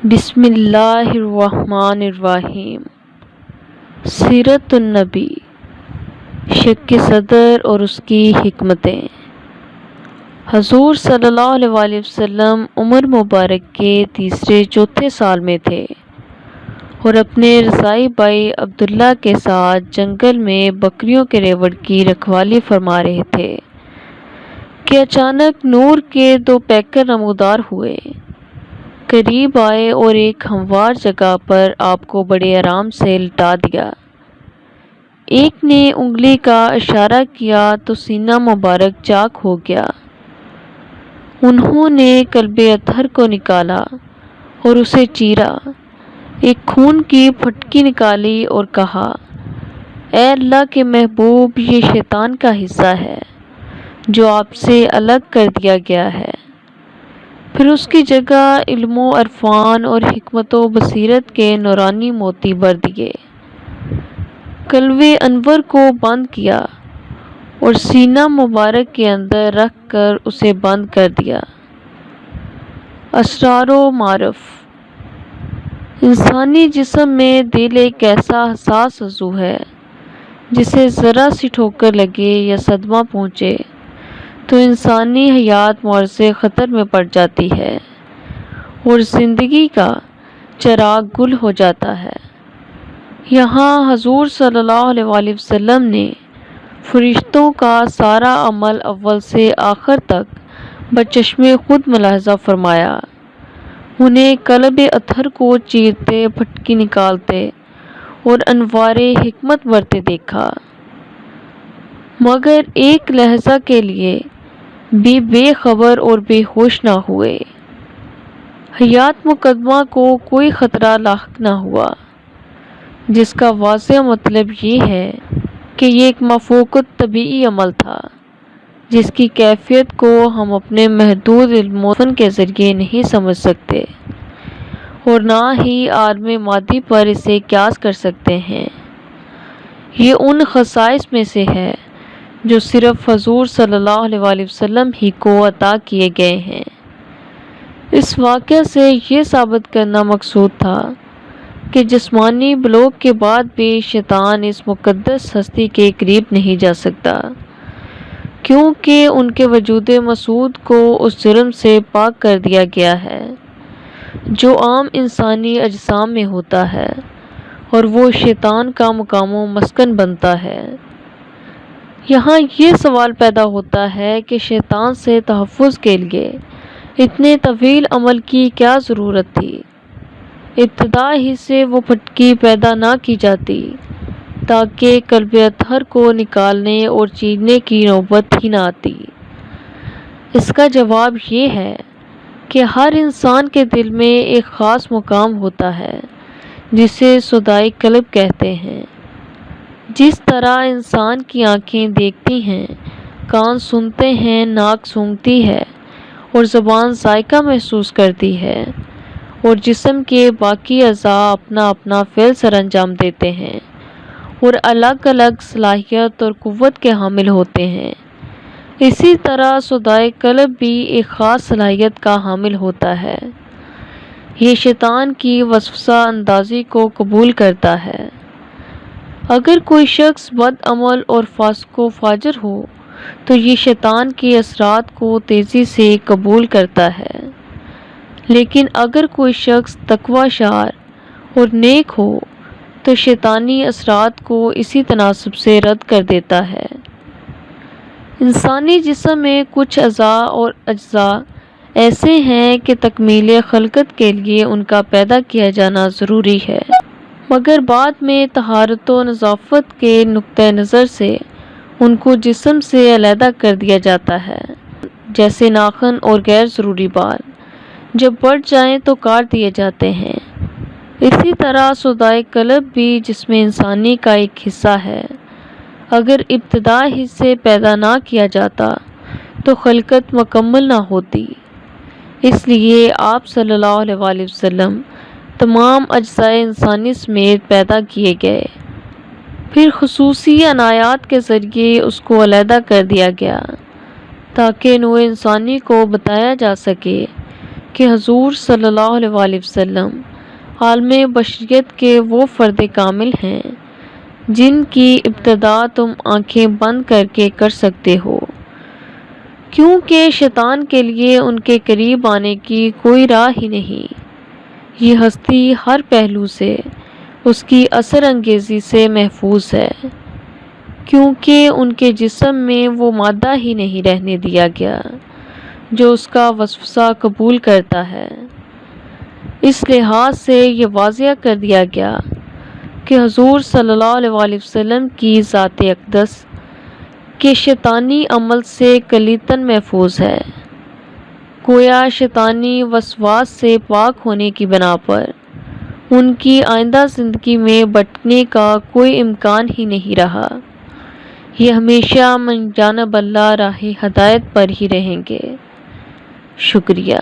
بسم اللہ الرحمن الرحیم۔ سیرت النبی، شق صدر اور اس کی حکمتیں۔ حضور صلی اللہ علیہ وسلم عمر مبارک کے تیسرے چوتھے سال میں تھے اور اپنے رضاعی بھائی عبداللہ کے ساتھ جنگل میں بکریوں کے ریوڑ کی رکھوالی فرما رہے تھے کہ اچانک نور کے دو پیکر نمودار ہوئے، قریب آئے اور ایک ہموار جگہ پر آپ کو بڑے آرام سے لٹا دیا۔ ایک نے انگلی کا اشارہ کیا تو سینہ مبارک چاک ہو گیا۔ انہوں نے کلب اطہر کو نکالا اور اسے چیرا، ایک خون کی پھٹکی نکالی اور کہا، اے اللہ کے محبوب، یہ شیطان کا حصہ ہے جو آپ سے الگ کر دیا گیا ہے۔ پھر اس کی جگہ علم و عرفان اور حکمت و بصیرت کے نورانی موتی بھر دیے، قلب انور کو بند کیا اور سینہ مبارک کے اندر رکھ کر اسے بند کر دیا۔ اسرار و معارف۔ انسانی جسم میں دل ایک ایسا حساس عضو ہے جسے ذرا سی ٹھوکر لگے یا صدمہ پہنچے تو انسانی حیات معرض خطر میں پڑ جاتی ہے اور زندگی کا چراغ گل ہو جاتا ہے۔ یہاں حضور صلی اللہ علیہ وسلم نے فرشتوں کا سارا عمل اول سے آخر تک بچشم خود ملاحظہ فرمایا، انہیں قلب اطہر کو چیرتے، پھٹکی نکالتے اور انوار حکمت بھرتے دیکھا، مگر ایک لحظہ کے لیے بھی بے خبر اور بے ہوش نہ ہوئے۔ حیات مقدمہ کو کوئی خطرہ لاحق نہ ہوا، جس کا واضح مطلب یہ ہے کہ یہ ایک مفوق الطبیعی عمل تھا جس کی کیفیت کو ہم اپنے محدود علم و فن کے ذریعے نہیں سمجھ سکتے اور نہ ہی عالم مادی پر اسے قیاس کر سکتے ہیں۔ یہ ان خصائص میں سے ہے جو صرف حضور صلی اللہ علیہ وسلم ہی کو عطا کیے گئے ہیں۔ اس واقعہ سے یہ ثابت کرنا مقصود تھا کہ جسمانی بلوغ کے بعد بھی شیطان اس مقدس ہستی کے قریب نہیں جا سکتا، کیونکہ ان کے وجود مسعود کو اس جرم سے پاک کر دیا گیا ہے جو عام انسانی اجسام میں ہوتا ہے، اور وہ شیطان کا مقام و مسکن بنتا ہے۔ یہاں یہ سوال پیدا ہوتا ہے کہ شیطان سے تحفظ کے لیے اتنے طویل عمل کی کیا ضرورت تھی؟ ابتدا ہی سے وہ پھٹکی پیدا نہ کی جاتی تاکہ قلب اطہر کو نکالنے اور چیرنے کی نوبت ہی نہ آتی۔ اس کا جواب یہ ہے کہ ہر انسان کے دل میں ایک خاص مقام ہوتا ہے جسے صدائے قلب کہتے ہیں۔ جس طرح انسان کی آنکھیں دیکھتی ہیں، کان سنتے ہیں، ناک سونگھتی ہے اور زبان ذائقہ محسوس کرتی ہے، اور جسم کے باقی اعضاء اپنا اپنا فعل سر انجام دیتے ہیں اور الگ الگ صلاحیت اور قوت کے حامل ہوتے ہیں، اسی طرح صدائے قلب بھی ایک خاص صلاحیت کا حامل ہوتا ہے۔ یہ شیطان کی وسوسہ اندازی کو قبول کرتا ہے۔ اگر کوئی شخص بد عمل اور فاسق و فاجر ہو تو یہ شیطان کے اثرات کو تیزی سے قبول کرتا ہے، لیکن اگر کوئی شخص تقویٰ شعار اور نیک ہو تو شیطانی اثرات کو اسی تناسب سے رد کر دیتا ہے۔ انسانی جسم میں کچھ اعضاء اور اجزاء ایسے ہیں کہ تکمیل خلقت کے لیے ان کا پیدا کیا جانا ضروری ہے، مگر بعد میں طہارت و نظافت کے نقطہ نظر سے ان کو جسم سے علیحدہ کر دیا جاتا ہے، جیسے ناخن اور غیر ضروری بال جب بڑھ جائیں تو کاٹ دیے جاتے ہیں۔ اسی طرح صدائے قلب بھی جسم انسانی کا ایک حصہ ہے، اگر ابتدا ہی سے پیدا نہ کیا جاتا تو خلقت مکمل نہ ہوتی۔ اس لیے آپ صلی اللہ علیہ وسلم تمام اجزائے انسانی سمیت پیدا کیے گئے، پھر خصوصی عنایات کے ذریعے اس کو علیحدہ کر دیا گیا تاکہ نوع انسانی کو بتایا جا سکے کہ حضور صلی اللہ علیہ وسلم عالم بشریت کے وہ فرد کامل ہیں جن کی ابتدا تم آنکھیں بند کر کے کر سکتے ہو، کیونکہ شیطان کے لیے ان کے قریب آنے کی کوئی راہ ہی نہیں۔ یہ ہستی ہر پہلو سے اس کی اثر انگیزی سے محفوظ ہے، کیونکہ ان کے جسم میں وہ مادہ ہی نہیں رہنے دیا گیا جو اس کا وسوسہ قبول کرتا ہے۔ اس لحاظ سے یہ واضح کر دیا گیا کہ حضور صلی اللہ علیہ وسلم کی ذات اقدس کے شیطانی عمل سے کلیتاً محفوظ ہے، گویا شیطانی وسواس سے پاک ہونے کی بنا پر ان کی آئندہ زندگی میں بھٹکنے کا کوئی امکان ہی نہیں رہا۔ یہ ہمیشہ من جانب اللہ راہ ہدایت پر ہی رہیں گے۔ شکریہ۔